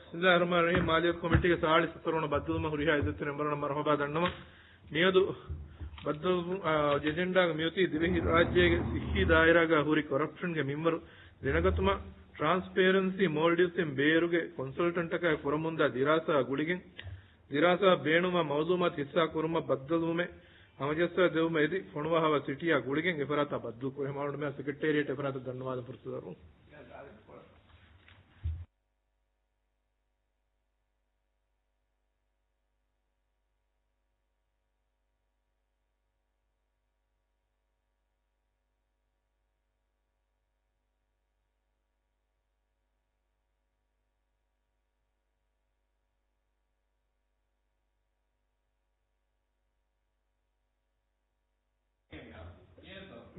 Bismillahirrahmanirrahim. Maaliyyath Committee ke saali satarona baddulma huriha idattu nembarana marhaba dannama miyadu baddul agenda ga miyuti divehi rajyege sikhi daira ga huri corruption ge member denagatuma transparency moldives in beeruge consultant ka kuramunda dirasa guligen dirasa beenuma mawdumat hissa kuruma baddulume amajassa devuma edi fonuwa hawa sitiya guligen efarata baddu ko hemawdu me secretariat efarata dannawada fursudaru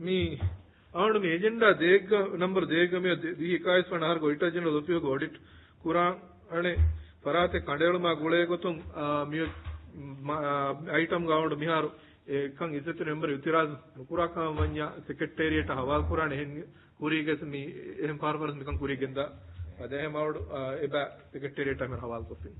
me aundu me agenda dega number dega me di hikayes wan har go itajena lopiyo go audit kuran ane parate kandeluma gule gotun me item ga aundu miharu kan isetu number utiraz kuraka wanya secretariat hawal kuran hen kuriges me ehem farwars me kan kurigenda adehem aundu eba secretariat amer hawal kopin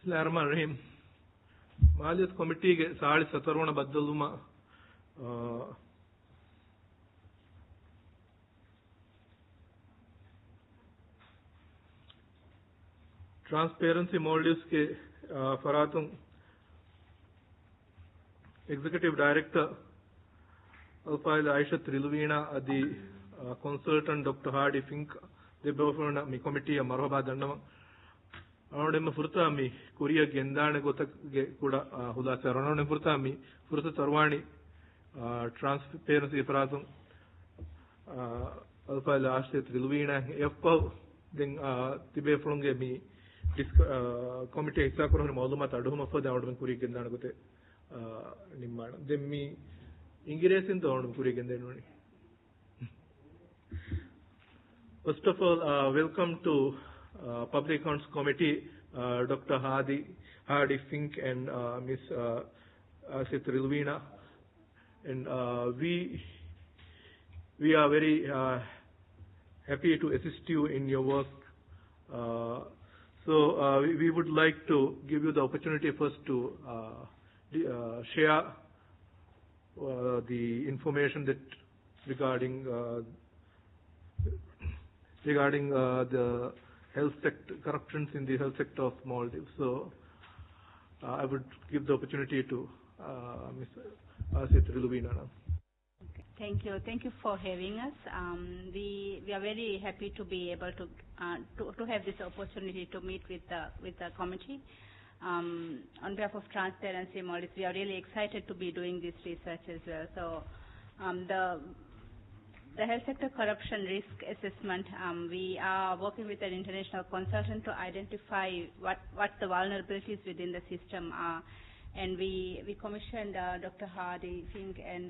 Bismillahirrahmanirrahim. Maaliyyath Committee ge saali satarona baddaluma transparency moldives ke faratun executive director Alfail Aisha Triluvina adi consultant Dr. Hardy Fink debofona mi committee marhaba dannama ಅವನೊಡನೆ ಫುರ್ತಾಮಿ ಕುರಿಯ ಗೆಂದಾಣೆ ಗೊತ್ತಗೆ ಕೂಡ ಹುಲಾಸ ಅವನೊಡನೆ ಫುರ್ತಾಮಿ ಫುರ್ತ ತರ್ವಾಣಿ ಟ್ರಾನ್ಸ್ಪೇರೆನ್ಸಿ ಫರಾಸಂ ಅಲ್ಫಾಲ ಆಶ್ರಯ ತ್ರಿಲ್ವೀಣ ಎಫ್ಪವ್ then ತಿಬೆ ಫ್ಲೊಂಗೆ ಮಿ committee ಎಕ್ಸಾ ಕೊರನ ಮಾಲೂಮಾತ್ ಅಡುಮ ಫದ ಅವನೊಡನೆ ಕುರಿಯ ಗೆಂದಾಣೆ ಗೊತ್ತೆ ನಿಮ್ಮಾಣ then ಮಿ ಇಂಗಿರೇಸಿಂದ ಅವನೊಡನೆ ಕುರಿಯ ಗೆಂದಾಣೆ ನೋಡಿ First of all, welcome to Public Accounts Committee, Dr. Hardy Fink and Ms. Rilvina. And we are very happy to assist you in your work. So we would like to give you the opportunity first to share the information that regarding the health sector, corruptions in the health sector of Maldives. So I would give the opportunity to Ms. Maaliyyath Riluvina. Thank you for having us. We are very happy to be able to have this opportunity to meet with the committee. On behalf of Transparency Maldives, we are really excited to be doing this research as well. So the health sector corruption risk assessment, we are working with an international consultant to identify what the vulnerabilities within the system are. And we commissioned Dr. Hardy Fink and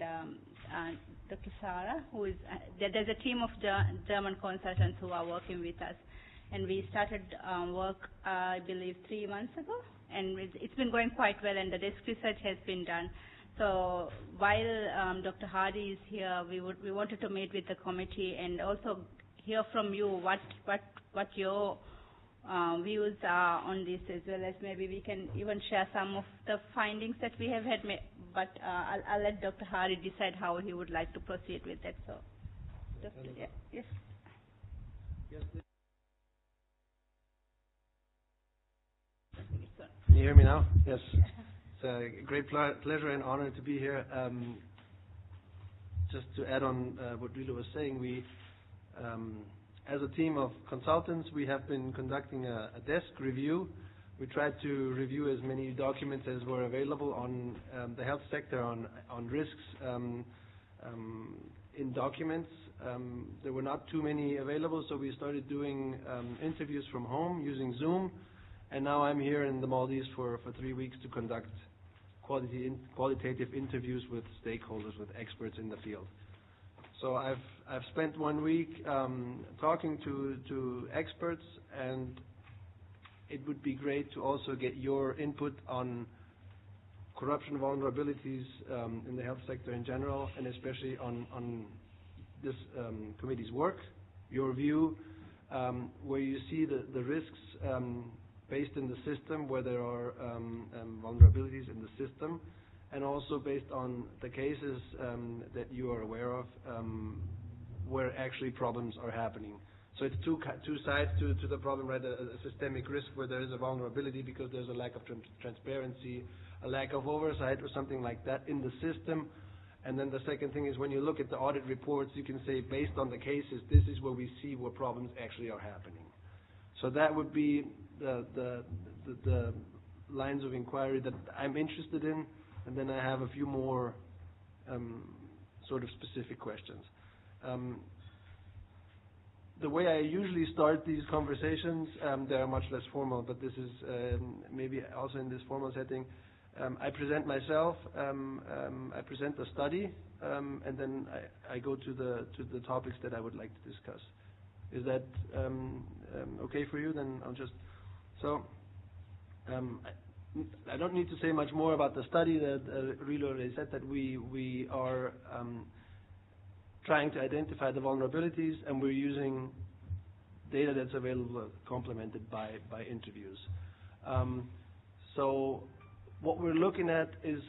Dr. Sarah, who is, there's a team of German consultants who are working with us. And we started work, I believe, 3 months ago. And it's been going quite well, and the desk research has been done. So while Dr. Hardy is here, we wanted to meet with the committee and also hear from you what your views are on this, as well as maybe we can even share some of the findings that we have had. But I'll let Dr. Hardy decide how he would like to proceed with that. So, Dr. Yeah, yes. Can you hear me now? Yes. It's a great pleasure and honor to be here. Just to add on what Rilo was saying, we, as a team of consultants, we have been conducting a desk review. We tried to review as many documents as were available on the health sector, on risks in documents. There were not too many available, so we started doing interviews from home using Zoom, and now I'm here in the Maldives for 3 weeks to conduct qualitative interviews with stakeholders, with experts in the field. So I've spent 1 week talking to experts, and it would be great to also get your input on corruption vulnerabilities in the health sector in general, and especially on this committee's work, your view, where you see the risks based in the system, where there are vulnerabilities in the system, and also based on the cases that you are aware of, where actually problems are happening. So it's two sides to the problem, right? A systemic risk where there is a vulnerability because there's a lack of transparency, a lack of oversight or something like that in the system. And then the second thing is when you look at the audit reports, you can say based on the cases, this is where we see where problems actually are happening. So that would be the lines of inquiry that I'm interested in, and then I have a few more sort of specific questions. The way I usually start these conversations, they are much less formal, but this is maybe also in this formal setting. I present myself, I present the study, and then I go to the topics that I would like to discuss. Is that okay for you? Then I'll just... So, I don't need to say much more about the study that Rilo already said, that we are trying to identify the vulnerabilities, and we're using data that's available complemented by interviews. So what we're looking at is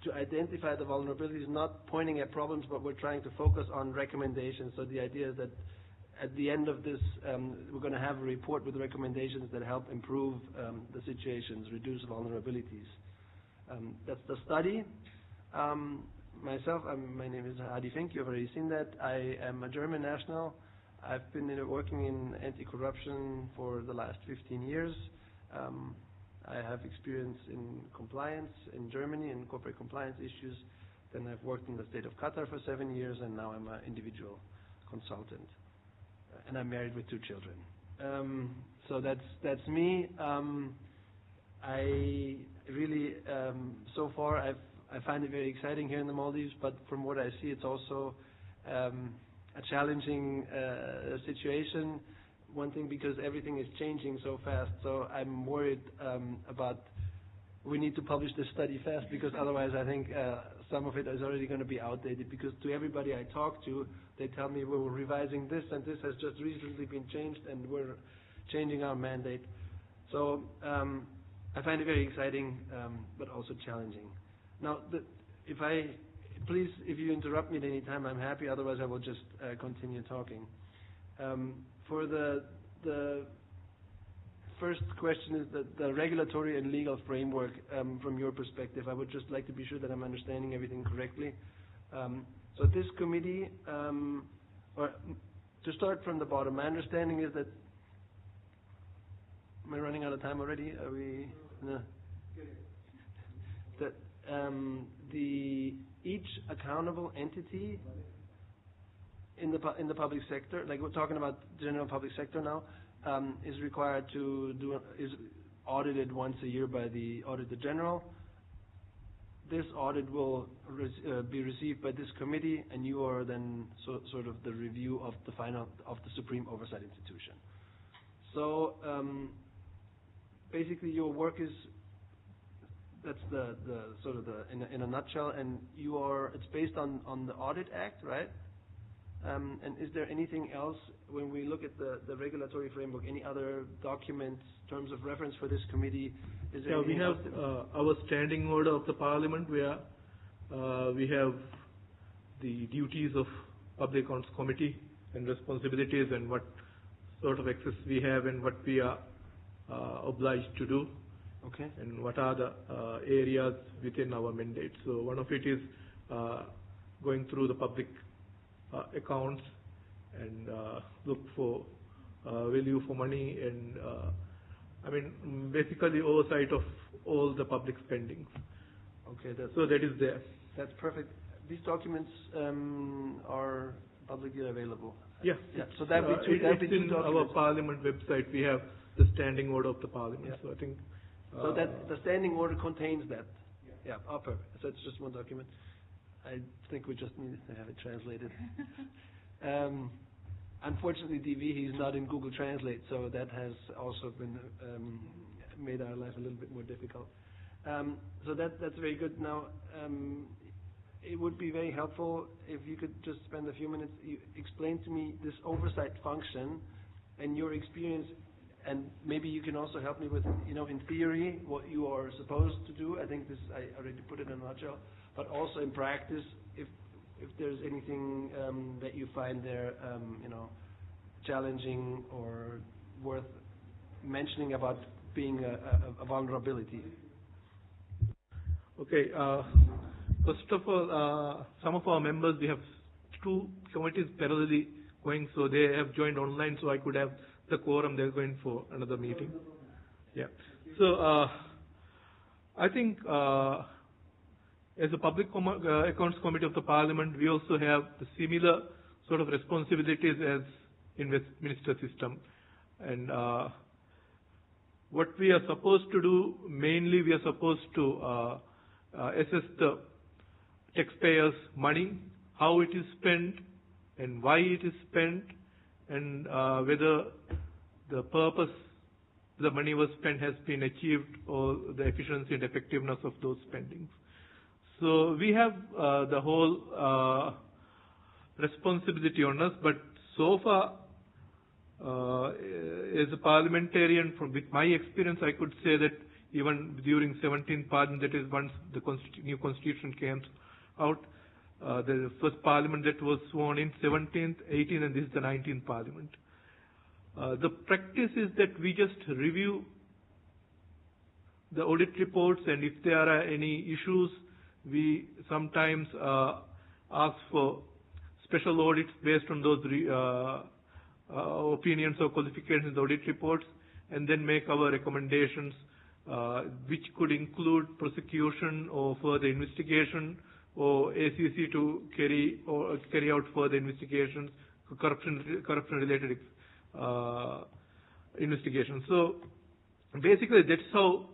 to identify the vulnerabilities, not pointing at problems, but we're trying to focus on recommendations. So the idea is that at the end of this, we're going to have a report with recommendations that help improve the situations, reduce vulnerabilities. That's the study. Myself, my name is Hadi Fink. You've already seen that. I am a German national. I've been working in anti-corruption for the last 15 years. I have experience in compliance in Germany, in corporate compliance issues. Then I've worked in the state of Qatar for 7 years, and now I'm an individual consultant. And I'm married with 2 children. So that's me. I really, so far, I find it very exciting here in the Maldives, but from what I see, it's also a challenging situation. One thing, because everything is changing so fast, so I'm worried about we need to publish this study fast, because otherwise I think some of it is already going to be outdated, because to everybody I talk to, they tell me we're revising this and this has just recently been changed and we're changing our mandate. So I find it very exciting, but also challenging. Now, please, if you interrupt me at any time, I'm happy, otherwise I will just continue talking. For the first question is the regulatory and legal framework from your perspective. I would just like to be sure that I'm understanding everything correctly. So this committee, or to start from the bottom, my understanding is that, am I running out of time already? Are we? No. That each accountable entity in the public sector, like we're talking about general public sector now, is required to is audited once a year by the Auditor General. This audit will be received by this committee, and you are then sort of the review of the Supreme Oversight Institution. So basically, your work is, that's the sort of in a nutshell, and it's based on the Audit Act, right? And is there anything else when we look at the regulatory framework? Any other documents, terms of reference for this committee? Is there we have our standing order of the Parliament, where we have the duties of Public Accounts Committee and responsibilities, and what sort of access we have and what we are obliged to do. Okay. And what are the areas within our mandate. So one of it is going through the public accounts and look for value for money, and I mean basically oversight of all the public spendings. Okay, so that is there. That's perfect. these documents are publicly available. Yeah. Yeah. So that'd be two It's in our documents. Parliament website. We have the standing order of the Parliament. Yeah. So I think. So that the standing order contains that. Yeah. Oh, perfect. So it's just one document. I think we just need to have it translated. Unfortunately, DV, he's not in Google Translate, so that has also been made our life a little bit more difficult. So that's very good. Now, it would be very helpful if you could just spend a few minutes, explain to me this oversight function and your experience, and maybe you can also help me with, in theory, what you are supposed to do. I think I already put it in a nutshell, but also in practice, if there's anything that you find there, challenging or worth mentioning about being a vulnerability. Okay. First of all, some of our members, we have two committees parallelly going, so they have joined online, so I could have the quorum. They're going for another meeting. Yeah. So I think as a Public Accounts Committee of the Parliament, we also have the similar sort of responsibilities as in Westminster system. And what we are supposed to do, mainly we are supposed to assess the taxpayers' money, how it is spent, and why it is spent, and whether the purpose the money was spent has been achieved, or the efficiency and effectiveness of those spendings. So we have the whole responsibility on us, but so far, as a parliamentarian, with my experience, I could say that even during 17th Parliament, that is once the new constitution came out, the first Parliament that was sworn in, 17th, 18th, and this is the 19th Parliament. The practice is that we just review the audit reports, and if there are any issues, we sometimes ask for special audits based on those opinions or qualifications in the audit reports, and then make our recommendations, which could include prosecution or further investigation, or ACC to carry out further investigations, corruption-related investigations. So basically, that's how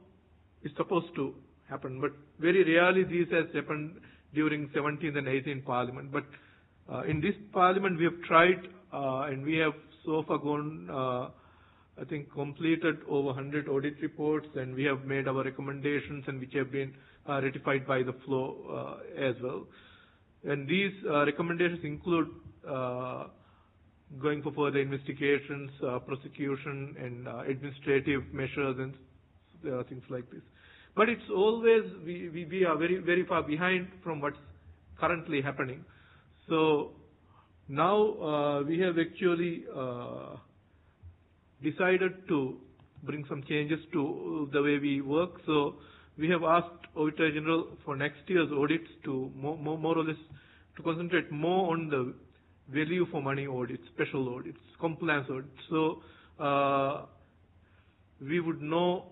it's supposed to happen. But very rarely these has happened during 17th and 18th Parliament. But in this Parliament, we have tried, and we have so far gone, I think, completed over 100 audit reports, and we have made our recommendations, and which have been ratified by the floor as well. And these recommendations include going for further investigations, prosecution, and administrative measures, and things like this. But it's always, we are very, very far behind from what's currently happening. So now we have actually decided to bring some changes to the way we work. So we have asked Auditor General for next year's audits to more or less to concentrate more on the value for money audits, special audits, compliance audits. So we would know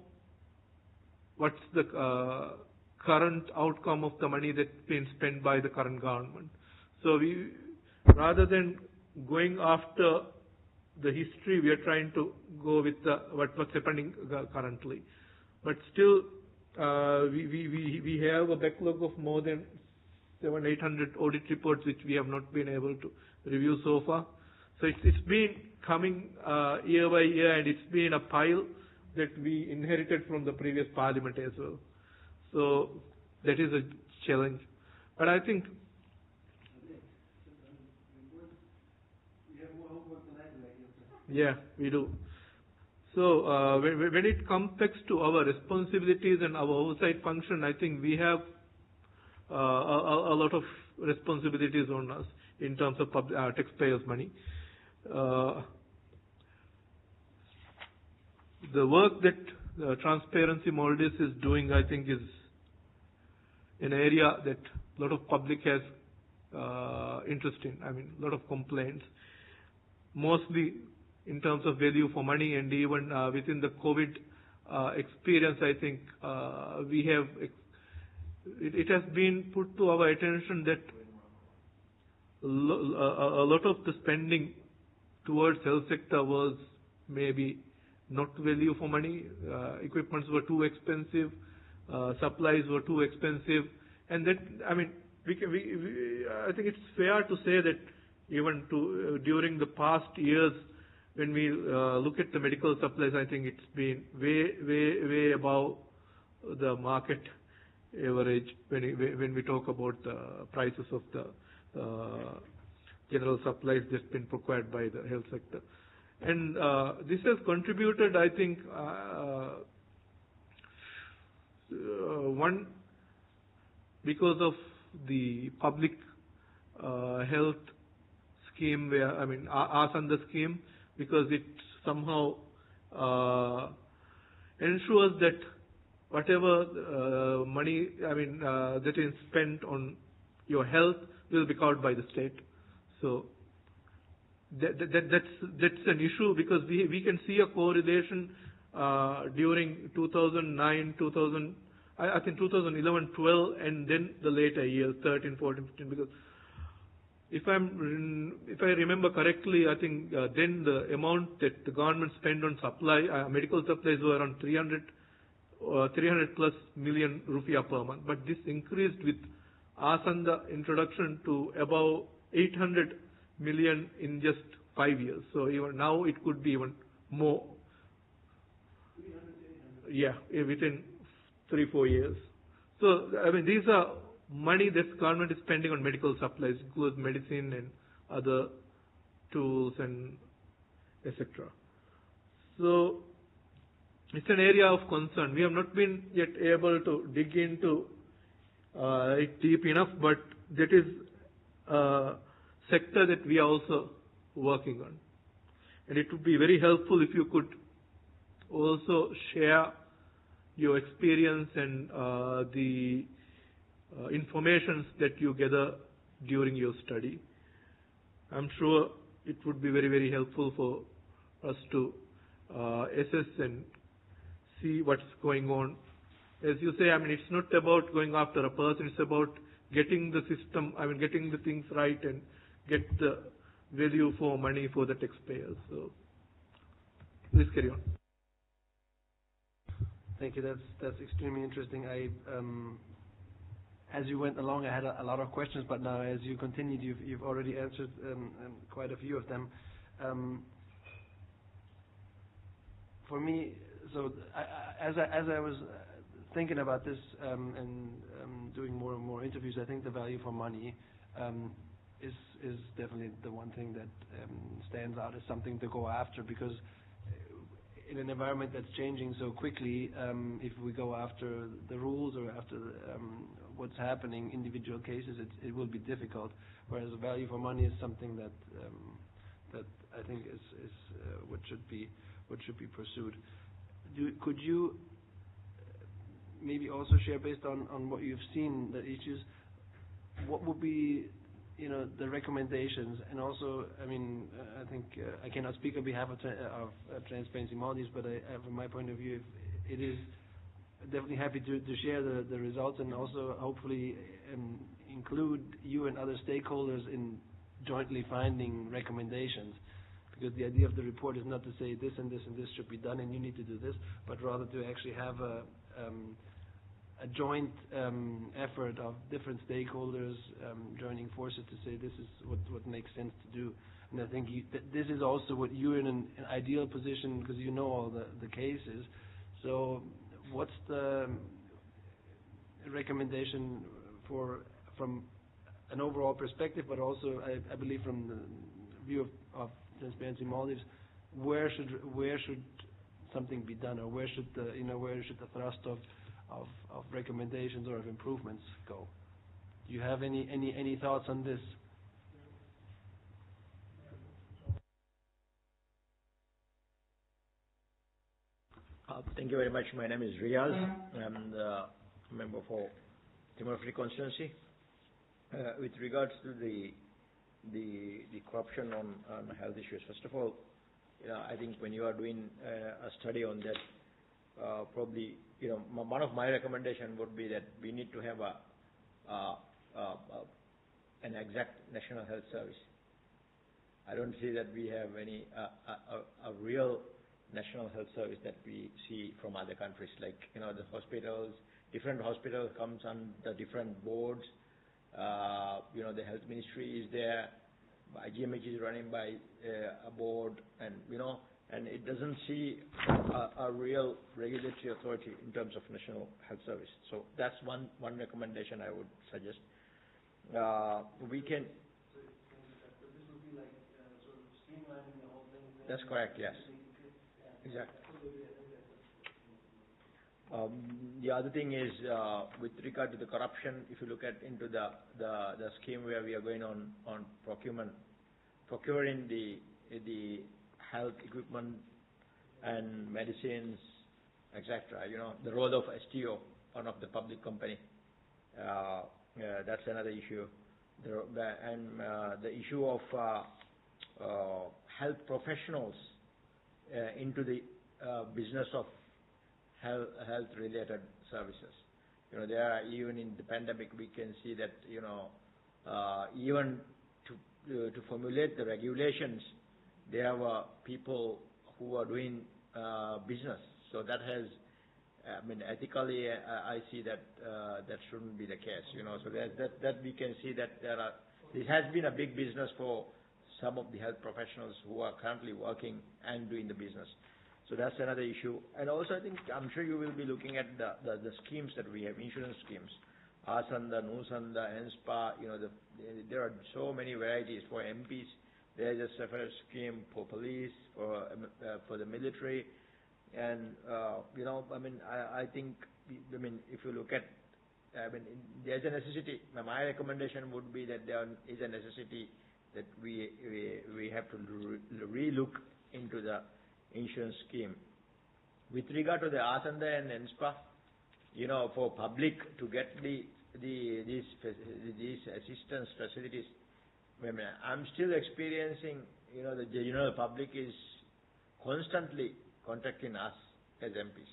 what's the current outcome of the money that's been spent by the current government. So we, rather than going after the history, we are trying to go with what's happening currently. But still, we have a backlog of more than 700-800 audit reports which we have not been able to review so far. So it's been coming year by year, and it's been a pile that we inherited from the previous Parliament as well. So that is a challenge. But I think yeah, we do. So when it comes back to our responsibilities and our oversight function, I think we have a lot of responsibilities on us in terms of taxpayers' money. The work that Transparency Maldives is doing, I think, is an area that a lot of public has interest in. I mean, a lot of complaints, mostly in terms of value for money, and even within the COVID experience, I think we have. It has been put to our attention that a lot of the spending towards health sector was maybe not value for money. Equipments were too expensive, supplies were too expensive, and that, I mean, I think it's fair to say that even during the past years, when we look at the medical supplies, I think it's been way above the market average when we talk about the prices of the general supplies that's been procured by the health sector. And this has contributed, I think, one, because of the public health scheme, where, I mean, Asanda scheme, because it somehow ensures that whatever money, I mean, that is spent on your health will be covered by the state. So that's an issue, because we can see a correlation during 2009, I think 2011, 12, and then the later years, 13, 14, 15, because if I remember correctly, I think then the amount that the government spent on medical supplies were around 300 plus million rupiah per month. But this increased with Asanda introduction to about 800 million in just 5 years. So even now it could be even more. Yeah, within 3-4 years. So, I mean, these are money that government is spending on medical supplies, includes medicine and other tools and etc. So, it's an area of concern. We have not been yet able to dig into it deep enough, but that is a sector that we are also working on. And it would be very helpful if you could also share your experience and the information that you gather during your study. I'm sure it would be very, very helpful for us to assess and see what's going on. As you say, I mean, it's not about going after a person, it's about getting the system, I mean, getting the things right and get the value for money for the taxpayers. So, please carry on. Thank you. That's extremely interesting. As you went along, I had a lot of questions, but now as you continued, you've already answered quite a few of them. For me, so as I was thinking about this and doing more and more interviews, I think the value for money is definitely the one thing that stands out as something to go after, because in an environment that's changing so quickly, if we go after the rules or after what's happening, individual cases, it will be difficult. Whereas the value for money is something that I think is what should be pursued. Could you maybe also share, based on what you've seen, the issues, what would be the recommendations? And also, I mean, I think I cannot speak on behalf of Transparency Maldives, but from my point of view, it is definitely happy to share the results, and also hopefully include you and other stakeholders in jointly finding recommendations. Because the idea of the report is not to say this and this and this should be done and you need to do this, but rather to actually have a joint effort of different stakeholders joining forces to say this is what makes sense to do. And I think this is also what you're in an ideal position, because you know all the cases. So what's the recommendation from an overall perspective, but also I believe from the view of Transparency Maldives, where should something be done, or where should the thrust of recommendations or of improvements go? Do you have any thoughts on this? Thank you very much. My name is Riaz. I'm the member for Timor-Free constituency. With regards to the corruption on health issues, first of all, I think when you are doing a study on that, probably one of my recommendation would be that we need to have an exact national health service. I don't see that we have any a real national health service that we see from other countries, like the hospitals. Different hospitals comes under different boards. The health ministry is there. IGMH is running by a board, and and it doesn't see a real regulatory authority in terms of national health service. So that's one recommendation I would suggest. We can. So this would be like sort of streamlining the whole thing. That's correct. Yes. Exactly. The other thing is with regard to the corruption. If you look into the scheme where we are going on procuring the health equipment and medicines, etc. The role of STO, one of the public company. That's another issue. The issue of health professionals into the business of health-related services. There are, even in the pandemic, we can see that even to formulate the regulations, there were people who are doing business. So that has, ethically, I see that that shouldn't be the case. So that we can see that this has been a big business for some of the health professionals who are currently working and doing the business. So that's another issue. And also, I'm sure you will be looking at the schemes that we have, insurance schemes. Asanda, Nusanda, NSPA, there are so many varieties. For MPs, there is a separate scheme for police, for the military. And, I think, if you look at, there's a necessity. My recommendation would be that there is a necessity that we have to relook into the insurance scheme. With regard to the Asanda and NSPA, for public to get these assistance facilities, I'm still experiencing, the general public is constantly contacting us as MPs,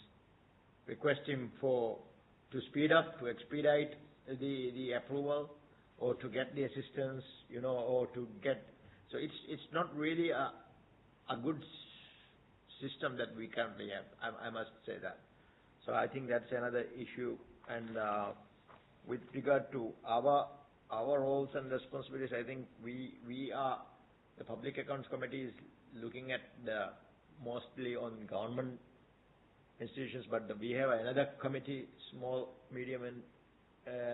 requesting to speed up, to expedite the approval, or to get the assistance, or to get. So it's not really a good system that we currently have. I must say that. So I think that's another issue. And with regard to our roles and responsibilities, I think we are, the Public Accounts Committee is looking at mostly on government institutions, but we have another committee, Small Medium and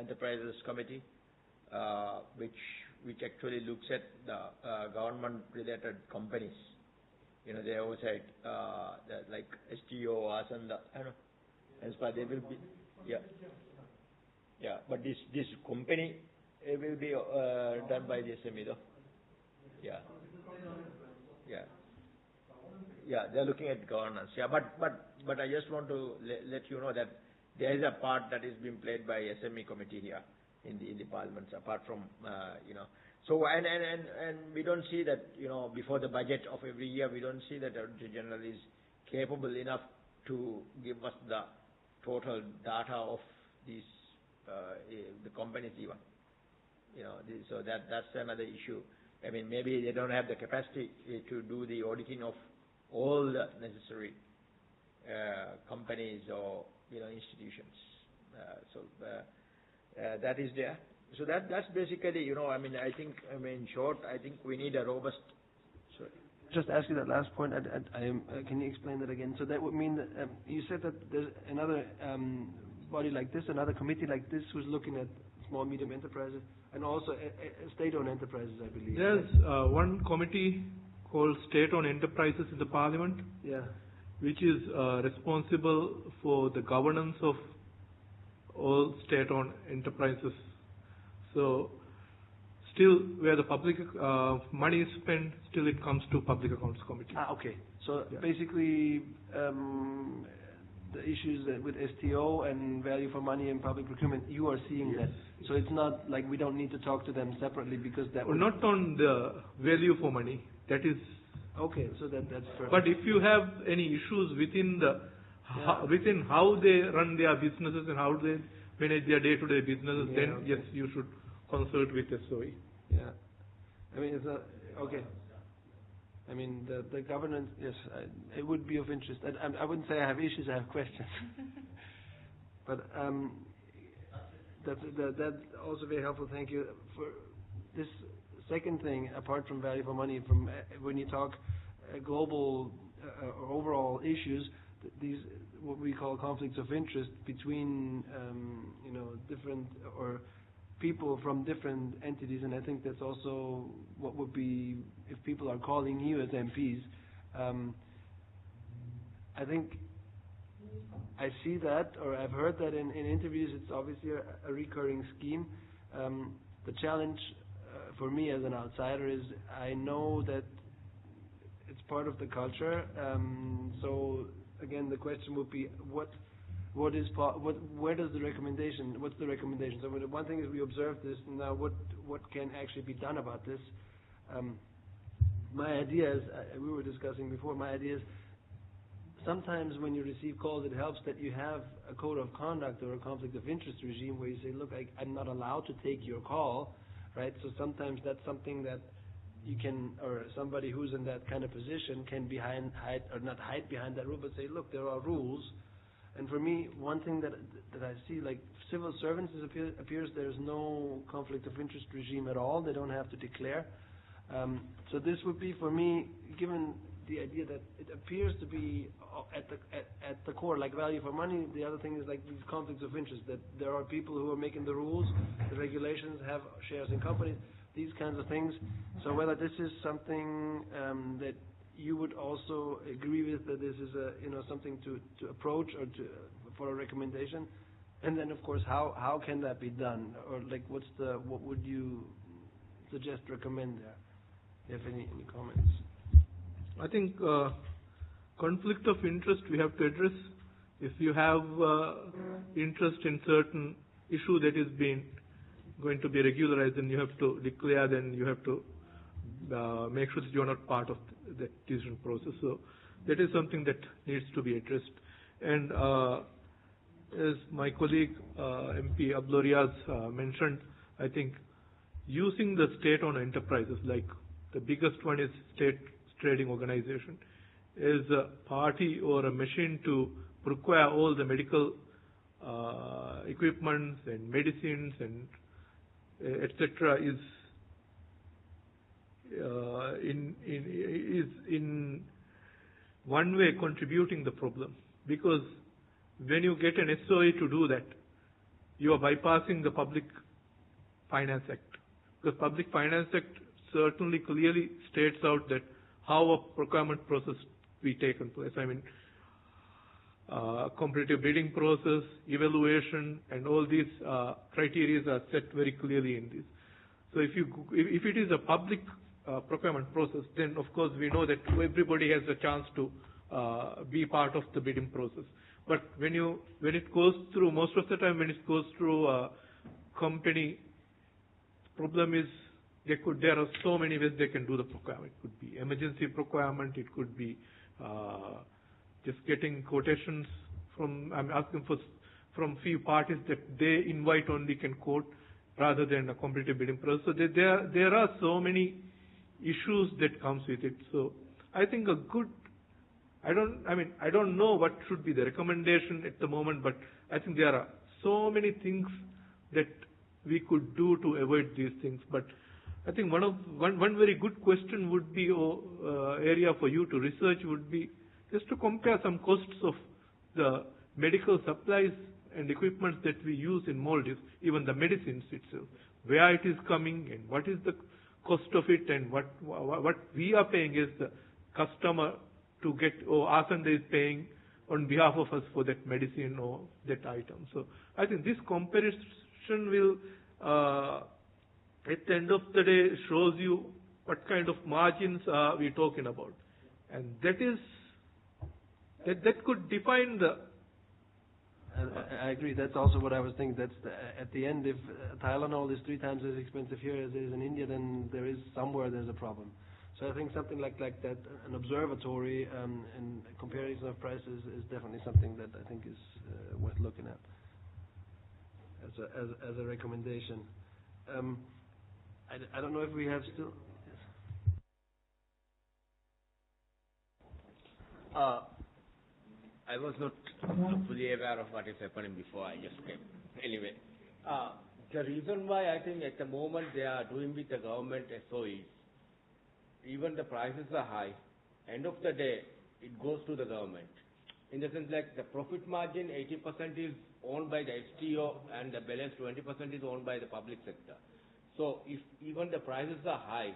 Enterprises Committee, which actually looks at the government-related companies. They oversight like STO, Asanda, NSPA. They will be, yeah. But this company will be done by the SME, though. Yeah. They're looking at governance. Yeah, but I just want to let you know that there is a part that is being played by SME committee here in the parliaments. Apart from So and we don't see that before the budget of every year, we don't see that the Auditor General is capable enough to give us the total data of these the companies even. So that's another issue. Maybe they don't have the capacity to do the auditing of all the necessary companies or institutions. That is there. So that's basically, I think, in short, I think we need a robust. Sorry. Just ask you that last point. Can you explain that again? So that would mean that you said that there's another body like this, another committee like this, who's looking at small medium enterprises and also state-owned enterprises, I believe. There's one committee called State-Owned Enterprises in the Parliament, which is responsible for the governance of all state-owned enterprises. So, still, where the public money is spent, still it comes to Public Accounts Committee. Okay. So basically, the issues with STO and value for money and public procurement, you are seeing that. So it's not like we don't need to talk to them separately because that. Well, not on the value for money. That is. Okay, so that's perfect. But if you have any issues within within how they run their businesses and how they manage their day-to-day businesses, then yes, you should consult with SOE. Yeah. I mean, it's not okay. I mean, the governance, yes, it would be of interest. I wouldn't say I have issues, I have questions. But that's also very helpful. Thank you. For this second thing, apart from value for money, from when you talk global or overall issues, these what we call conflicts of interest between different or people from different entities, and I think that's also what would be if people are calling you as MPs. I think I see that, or I've heard that in interviews. It's obviously a recurring scheme. The challenge for me as an outsider is I know that it's part of the culture. So again, the question would be where does the recommendation? What's the recommendation? So one thing is we observe this. Now, what can actually be done about this? My idea is, we were discussing before. My idea is sometimes when you receive calls, it helps that you have a code of conduct or a conflict of interest regime where you say, look, I'm not allowed to take your call, right? So sometimes that's something that you can, or somebody who's in that kind of position can not hide behind that rule, but say, look, there are rules. And for me, one thing that I see, like civil servants, appears there's no conflict of interest regime at all. They don't have to declare. So this would be, for me, given the idea that it appears to be at the core, like value for money. The other thing is like these conflicts of interest, that there are people who are making the rules, the regulations, have shares in companies, these kinds of things. So whether this is something that you would also agree with, that this is something to approach or for a recommendation, and then of course how can that be done, or like what would you suggest, recommend there? Do you have any comments? I think conflict of interest we have to address. If you have interest in certain issue that is going to be regularized, then you have to declare, then you have to make sure that you are not part of that decision process. So that is something that needs to be addressed. And as my colleague MP Abdul Riaz mentioned, I think using the state-owned enterprises, like the biggest one is state trading organization, is a party or a machine to procure all the medical equipments and medicines and etc. is in one way contributing the problem, because when you get an SOE to do that, you are bypassing the Public Finance Act. Because Public Finance Act certainly clearly states out that how a procurement process be taken place. I mean, competitive bidding process, evaluation, and all these criteria are set very clearly in this. So if it is a public procurement process, then of course we know that everybody has a chance to be part of the bidding process. But when it goes through, most of the time when it goes through a company, problem is there are so many ways they can do the procurement. It could be emergency procurement, it could be just getting quotations I'm asking from few parties that they invite only can quote rather than a competitive bidding process. So there are so many issues that comes with it. So I think I don't know what should be the recommendation at the moment, but I think there are so many things that we could do to avoid these things. But I think one very good question would be, area for you to research would be just to compare some costs of the medical supplies and equipment that we use in Maldives, even the medicines itself, where it is coming and what is the cost of it, and what we are paying is the customer to get, or Asanda is paying on behalf of us for that medicine or that item. So I think this comparison will, at the end of the day, shows you what kind of margins are we talking about, and that could define the. I agree. That's also what I was thinking. That's at the end, if Tylenol is 3 times as expensive here as it is in India, then there's a problem. So I think something like that, an observatory and comparison of prices is definitely something that I think is worth looking at as a recommendation. I don't know if we have still. I was not fully aware of what is happening before I just came. Anyway, the reason why I think at the moment they are doing with the government SOEs, even the prices are high, end of the day, it goes to the government. In the sense like the profit margin, 80% is owned by the STO and the balance 20% is owned by the public sector. So if even the prices are high,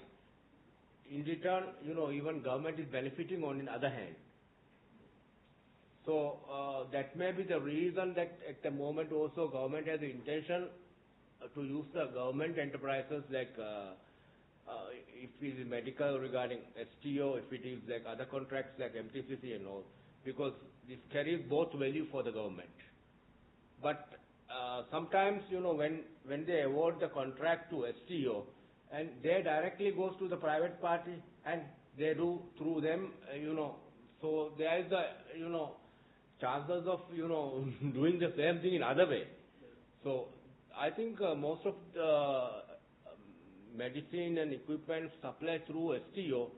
in return, even government is benefiting on the other hand. So that may be the reason that at the moment also government has the intention to use the government enterprises like if it is medical regarding STO, if it is like other contracts like MTCC and all, because this carries both value for the government. But sometimes, when they award the contract to STO, and they directly goes to the private party and they do through them, so there is the, chances of, doing the same thing in other way. So I think most of the medicine and equipment supplied through STO,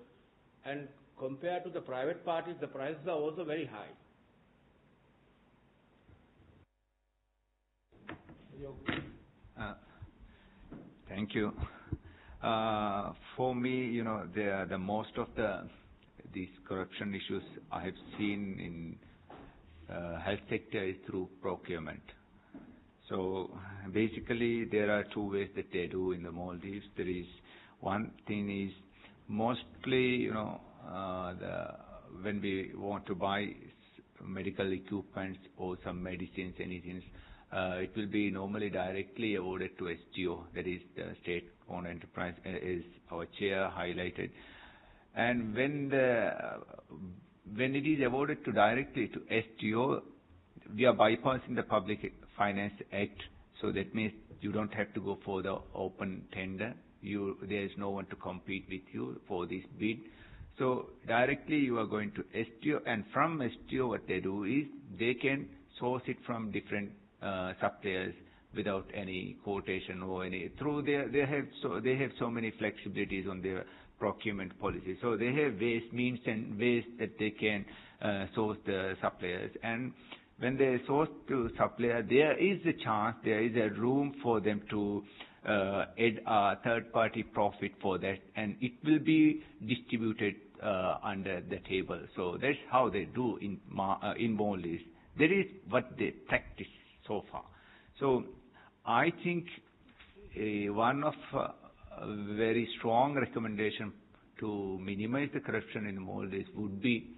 and compared to the private parties, the prices are also very high. Thank you. For me, the most of these corruption issues I have seen in health sector is through procurement. So basically, there are two ways that they do in the Maldives. There is one thing is mostly, when we want to buy medical equipment or some medicines, anything, it will be normally directly awarded to STO, that is the state-owned enterprise, as our chair highlighted. And when it is awarded directly to STO, we are bypassing the Public Finance Act, so that means you don't have to go for the open tender. There is no one to compete with you for this bid. So directly you are going to STO, and from STO what they do is they can source it from different suppliers without any quotation or any through they have so many flexibilities on their procurement policy. So they have means and ways that they can source the suppliers, and when they source to supplier, there is a chance, there is a room for them to add a third-party profit for that, and it will be distributed under the table. So that's how they do in Maldives. That is what they practice so far. So I think one of very strong recommendation to minimize the corruption in the Maldives would be,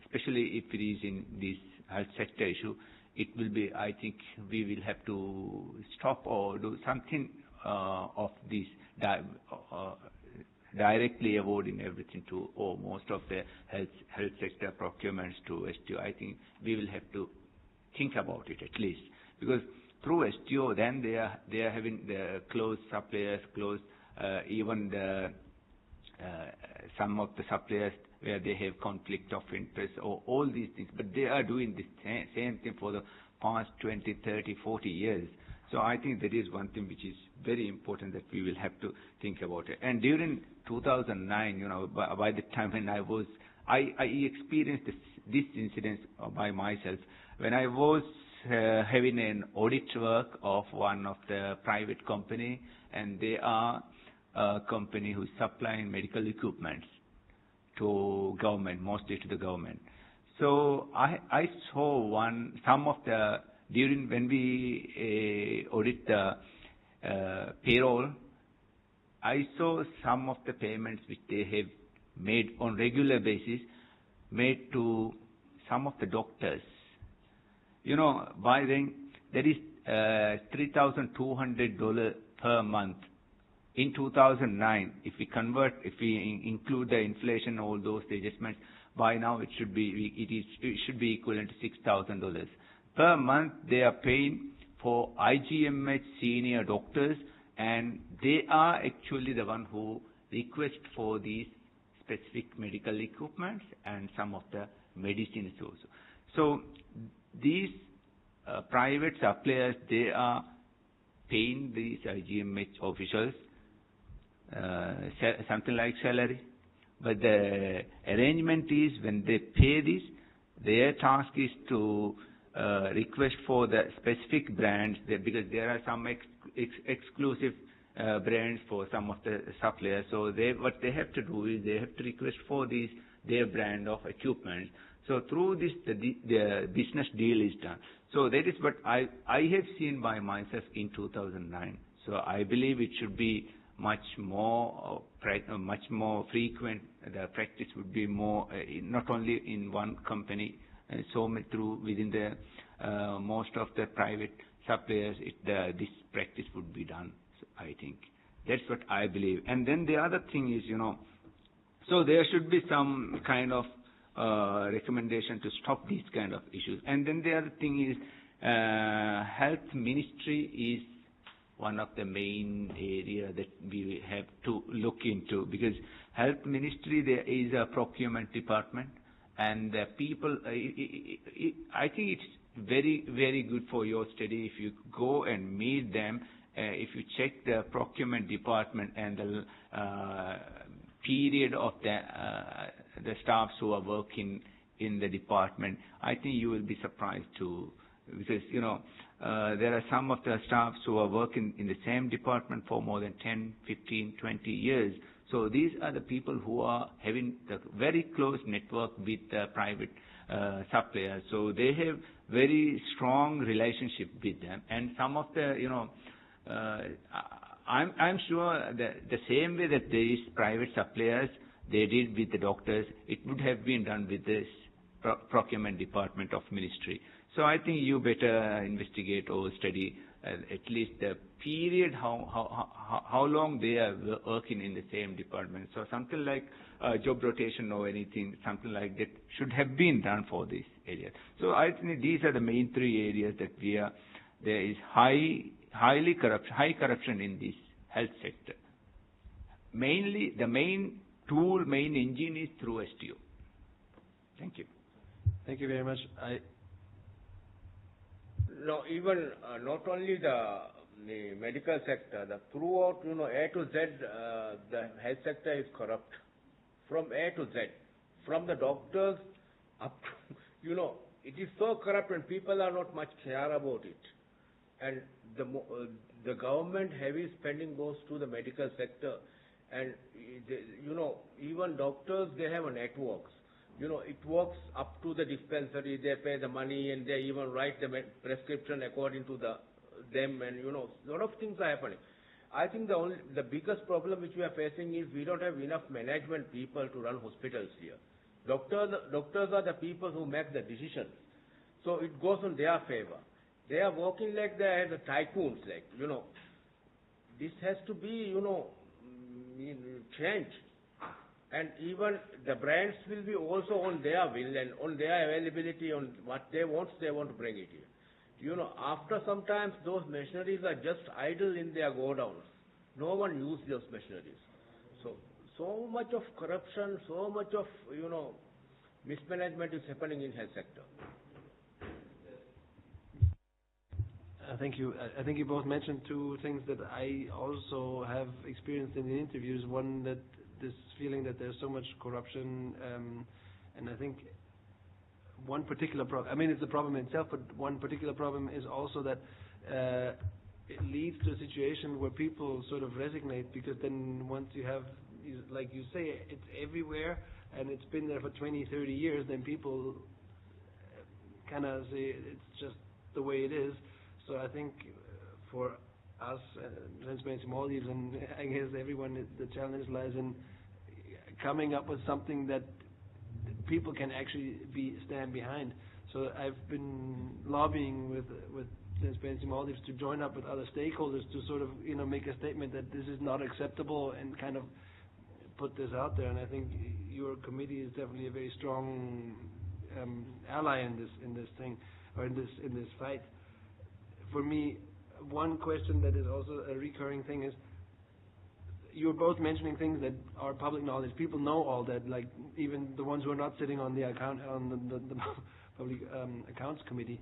especially if it is in this health sector issue, it will be, I think we will have to stop or do something of this directly awarding everything to, or most of the health sector procurements to STO. I think we will have to think about it at least, because through STO then they are having the close suppliers, even the some of the suppliers where they have conflict of interest or all these things, but they are doing the same thing for the past 20, 30, 40 years. So I think that is one thing which is very important that we will have to think about it. And during 2009, by the time when I experienced this incident by myself, when I was having an audit work of one of the private company, and they are a company who is supplying medical equipment to government, mostly to the government. So I saw some of the, during when we audit the payroll, I saw some of the payments which they have made on regular basis, made to some of the doctors. By then, that is $3,200 per month. In 2009, if we include the inflation, all those adjustments, by now it should be equivalent to $6,000 per month. They are paying for IGMH senior doctors, and they are actually the one who request for these specific medical equipment and some of the medicines also. So these private suppliers, they are paying these IGMH officials something like salary. But the arrangement is when they pay this, their task is to request for the specific brands, because there are some exclusive brands for some of the suppliers. So what they have to do is they have to request for their brand of equipment. So through this, the business deal is done. So that is what I have seen by myself in 2009. So I believe it should be much more frequent. The practice would be more, not only in one company, so through within the most of the private suppliers, this practice would be done. So I think that's what I believe. And then the other thing is, so there should be some kind of recommendation to stop these kind of issues. And then the other thing is, health ministry is one of the main area that we have to look into, because health ministry, there is a procurement department, and the people, I think it's very, very good for your study if you go and meet them, if you check the procurement department and the period of the staffs who are working in the department. I think you will be surprised too, because there are some of the staffs who are working in the same department for more than 10, 15, 20 years. So these are the people who are having the very close network with the private suppliers. So they have very strong relationship with them. And some of the, I'm sure that the same way that there is private suppliers, they did with the doctors, it would have been done with this procurement department of ministry. So I think you better investigate or study at least the period, how long they are working in the same department. So something like job rotation or anything, something like that should have been done for this area. So I think these are the main three areas that there is high corruption in this health sector. Mainly, the main engine is through STO. Thank you. Thank you very much. No, even not only the medical sector, throughout, A to Z, the health sector is corrupt. From A to Z. From the doctors up to, it is so corrupt and people are not much care about it. And the government heavy spending goes to the medical sector. And, even doctors, they have networks. It works up to the dispensary, they pay the money and they even write the prescription according to them, and a lot of things are happening. I think the biggest problem which we are facing is we don't have enough management people to run hospitals here. Doctors are the people who make the decisions. So it goes on their favor. They are working like they are the tycoons, This has to be, changed. And even the brands will be also on their will and on their availability, on what they want to bring it here. After sometimes those machineries are just idle in their godowns. No one uses those machineries. So much of corruption, so much of, mismanagement is happening in health sector. Thank you. I think you both mentioned two things that I also have experienced in the interviews. One, that this feeling that there's so much corruption, and I think one particular problem, it's a problem in itself, but one particular problem is also that it leads to a situation where people sort of resignate, because then once you have, like you say, it's everywhere and it's been there for 20, 30 years, then people kind of say it's just the way it is. So I think for us, Transparency Maldives, and I guess everyone, the challenge lies in coming up with something that people can actually stand behind. So I've been lobbying with Transparency Maldives to join up with other stakeholders to sort of make a statement that this is not acceptable and kind of put this out there. And I think your committee is definitely a very strong ally in this thing, or in this fight. For me, one question that is also a recurring thing is, you're both mentioning things that are public knowledge. People know all that, like even the ones who are not sitting on the public accounts committee.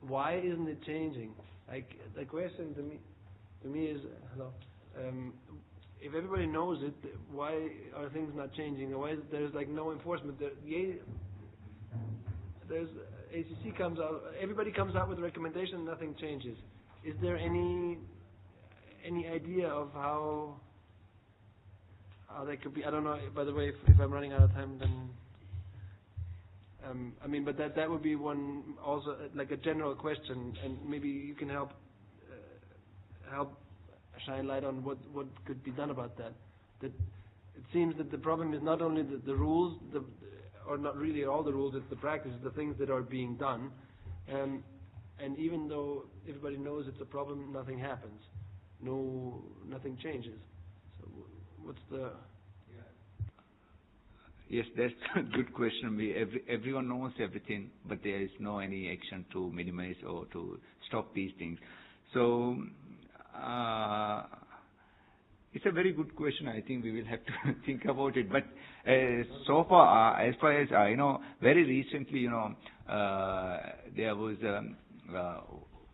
Why isn't it changing? Like, the question to me is, if everybody knows it, why are things not changing? Why is there's like no enforcement? There's ACC comes out, everybody comes out with a recommendation, nothing changes. Is there any idea of how that could be? I don't know. By the way, if I'm running out of time, then I mean, but that would be one also like a general question, and maybe you can help shine light on what could be done about that. That it seems that the problem is not only the rules, or not really all the rules, it's the practice, the things that are being done. And even though everybody knows it's a problem, nothing happens. Nothing changes. So what's the... Yes, that's a good question. Everyone knows everything, but there is no any action to minimize or to stop these things. So it's a very good question. I think we will have to think about it. But so far, as far as I know, very recently, there was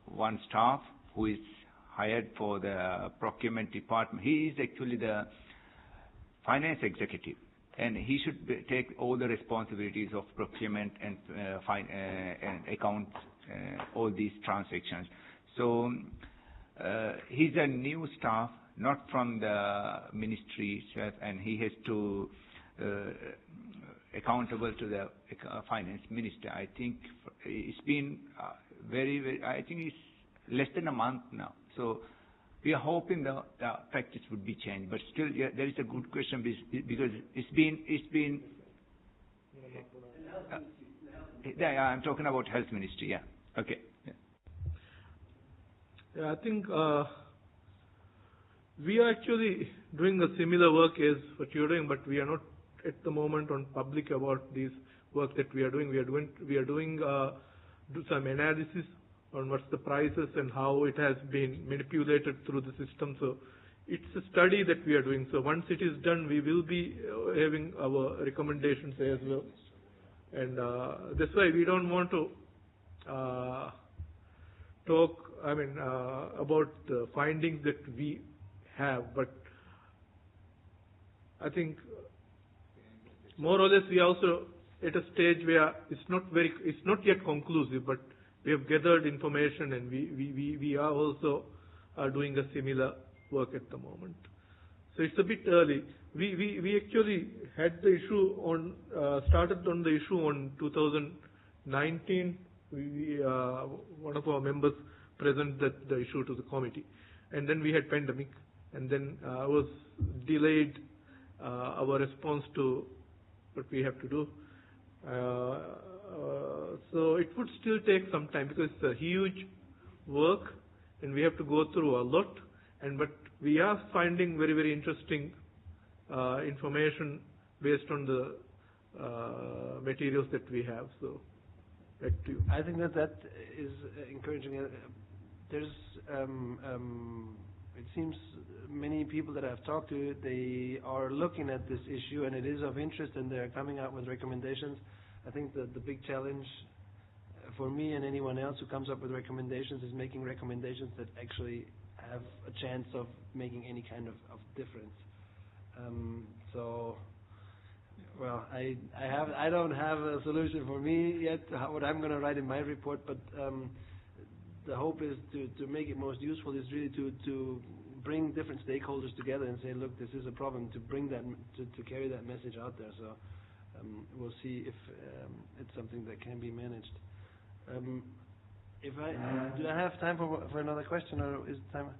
one staff who is hired for the procurement department. He is actually the finance executive, and he should take all the responsibilities of procurement and accounts, all these transactions. So he's a new staff, not from the ministry itself, and he has to accountable to the finance minister. I think it's been very, I think it's less than a month now. So we are hoping the practice would be changed, but still, yeah, there is a good question because it's been. Yeah, I'm talking about health ministry. Yeah. Okay. Yeah. Yeah, I think we are actually doing a similar work as what you're doing, but we are not at the moment on public about this work that we are doing. We are doing do some analysis on what's the prices and how it has been manipulated through the system. So it's a study that we are doing. So once it is done, we will be having our recommendations as well. And that's why we don't want to talk, about the findings that we have. But I think more or less we are also at a stage where it's not yet conclusive, but we have gathered information, and we are also doing a similar work at the moment. So it's a bit early. We actually had the issue started on the issue on 2019. One of our members presented the issue to the committee, and then we had pandemic, and then was delayed our response to what we have to do. So it would still take some time because it's a huge work and we have to go through a lot. But we are finding very, very interesting information based on the materials that we have. So back to you. I think that is encouraging. There's it seems many people that I've talked to, they are looking at this issue and it is of interest, and they're coming out with recommendations. I think that the big challenge for me and anyone else who comes up with recommendations is making recommendations that actually have a chance of making any kind of difference. Well, I don't have a solution for me yet, what I'm going to write in my report, but the hope is to make it most useful is really to bring different stakeholders together and say, look, this is a problem, to bring that, to carry that message out there. So we'll see if it's something that can be managed. Do I have time for another question, or is it time?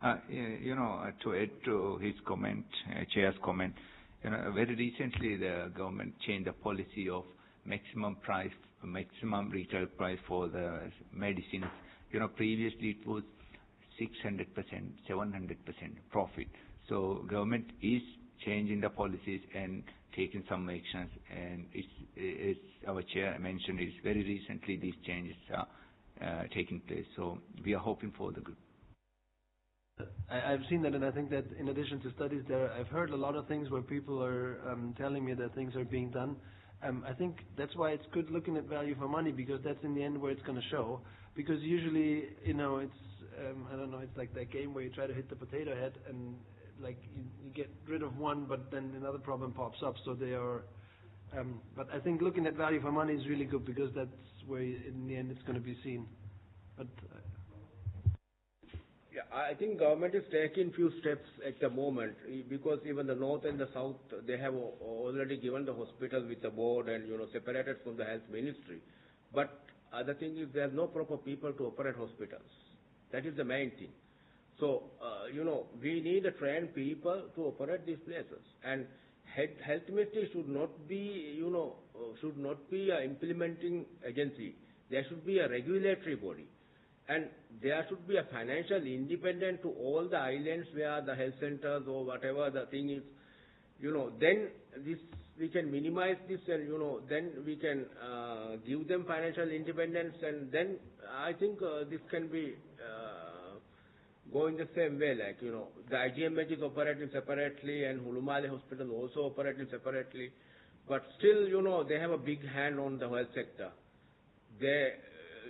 To add to his comment, Chair's comment, very recently the government changed the policy of maximum retail price for the medicines. Previously it was 600%, 700% profit. So government is changing the policies and taking some actions, and as our chair mentioned, it's very recently these changes are taking place. So we are hoping for the good. I've seen that, and I think that in addition to studies there, I've heard a lot of things where people are telling me that things are being done. I think that's why it's good looking at value for money, because that's in the end where it's going to show. Because usually, it's I don't know, it's like that game where you try to hit the potato head and like you get rid of one, but then another problem pops up. So they are, but I think looking at value for money is really good because that's where in the end it's going to be seen. But yeah, I think government is taking few steps at the moment because even the north and the south, they have already given the hospital with the board and, separated from the health ministry. But other thing is there's no proper people to operate hospitals. That is the main thing. So, we need to train people to operate these places. And health ministry should not be, should not be an implementing agency. There should be a regulatory body. And there should be a financial independent to all the islands where the health centers or whatever the thing is, then this we can minimize this and, then we can give them financial independence and then I think this can be going the same way, like, the IGMH is operating separately and Hulumale Hospital also operating separately, but still, they have a big hand on the health sector. They,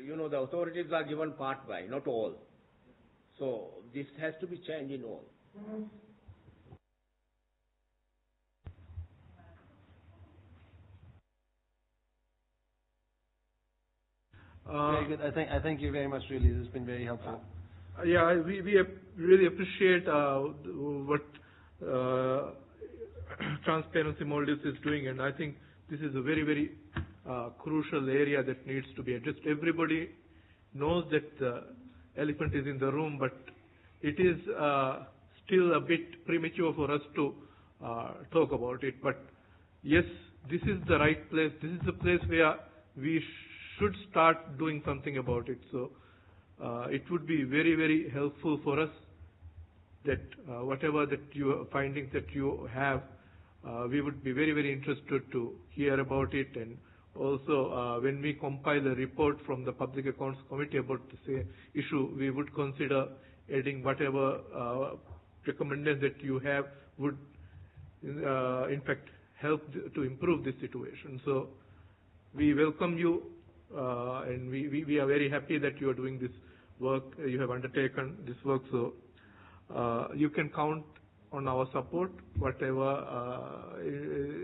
the authorities are given part by, not all. So this has to be changed in all. very good. I thank you very much. Really, this has been very helpful. Yeah, we really appreciate what Transparency Maldives is doing, and I think this is a very, very crucial area that needs to be addressed. Everybody knows that the elephant is in the room, but it is still a bit premature for us to talk about it. But yes, this is the right place. This is the place where we should start doing something about it. So it would be very, very helpful for us that whatever that findings that you have, we would be very, very interested to hear about it. And also, when we compile a report from the Public Accounts Committee about the same issue, we would consider adding whatever recommendations that you have would, in fact, help to improve this situation. So we welcome you, and we are very happy that you are doing this work. You have undertaken this work, so you can count on our support. Whatever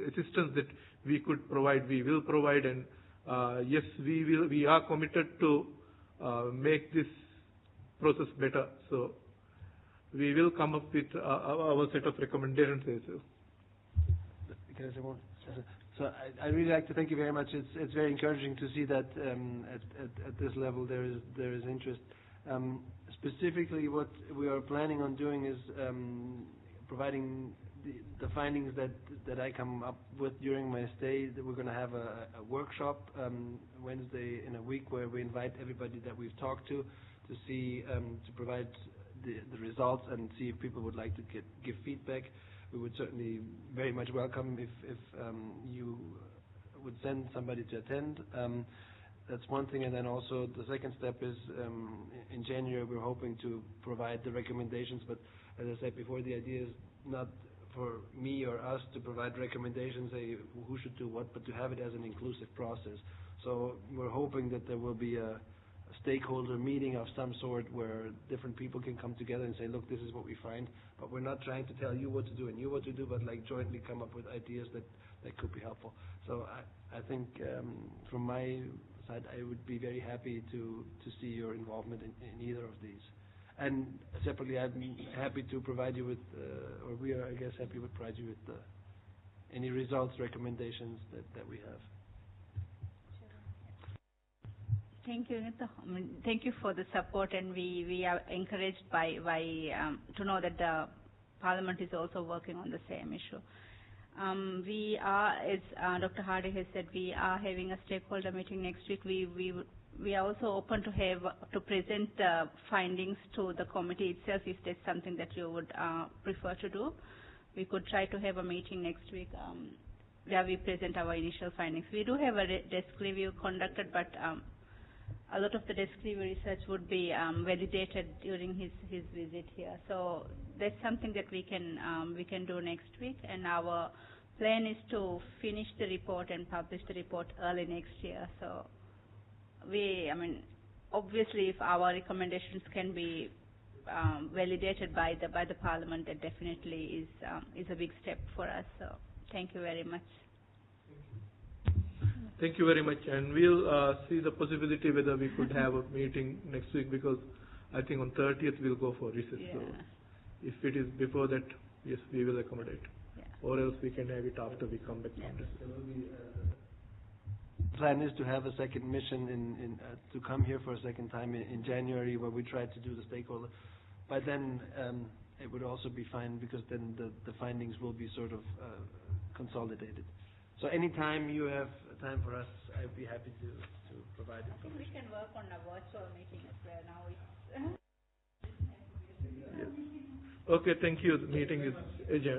assistance that we could provide, we will provide, and yes, we are committed to make this process better. So we will come up with our set of recommendations as well. Can I say more? So I really like to thank you very much. It's very encouraging to see that at this level there is interest. Specifically, what we are planning on doing is providing the findings that I come up with during my stay. That we're going to have a workshop Wednesday in a week where we invite everybody that we've talked to see to provide the results and see if people would like to give feedback. We would certainly very much welcome if you would send somebody to attend. That's one thing, and then also the second step is in January we're hoping to provide the recommendations. But as I said before, the idea is not for me or us to provide recommendations, say who should do what, but to have it as an inclusive process. So we're hoping that there will be a stakeholder meeting of some sort where different people can come together and say, look, this is what we find, but we're not trying to tell you what to do and you what to do, but like jointly come up with ideas that could be helpful. So I think from my side, I would be very happy to see your involvement in either of these. And separately, I'd be happy to provide you with, or we are, I guess, happy to provide you with any results, recommendations that we have. Thank you, Nita. Thank you for the support, and we are encouraged by to know that the Parliament is also working on the same issue. We are, as Dr. Hardy has said, we are having a stakeholder meeting next week. We are also open to present the findings to the committee itself if there's something that you would prefer to do. We could try to have a meeting next week where we present our initial findings. We do have a desk review conducted, but a lot of the desk review research would be validated during his visit here. So that's something that we can do next week, and our plan is to finish the report and publish the report early next year. So obviously, if our recommendations can be validated by the Parliament, that definitely is a big step for us. So thank you very much. Thank you very much, and we'll see the possibility whether we could have a meeting next week, because I think on 30th we'll go for recess. Yeah. So if it is before that, yes, we will accommodate. Yeah. Or else we can have it after we come back Yeah. from recess. There will be, plan is to have a second mission to come here for a second time in January, where we try to do the stakeholder. By then, it would also be fine, because then the findings will be sort of consolidated. So anytime you have time for us, I'd be happy to provide I think we information. can work on a virtual meeting as well. Now it's Yes. Okay, thank you. The meeting is adjourned.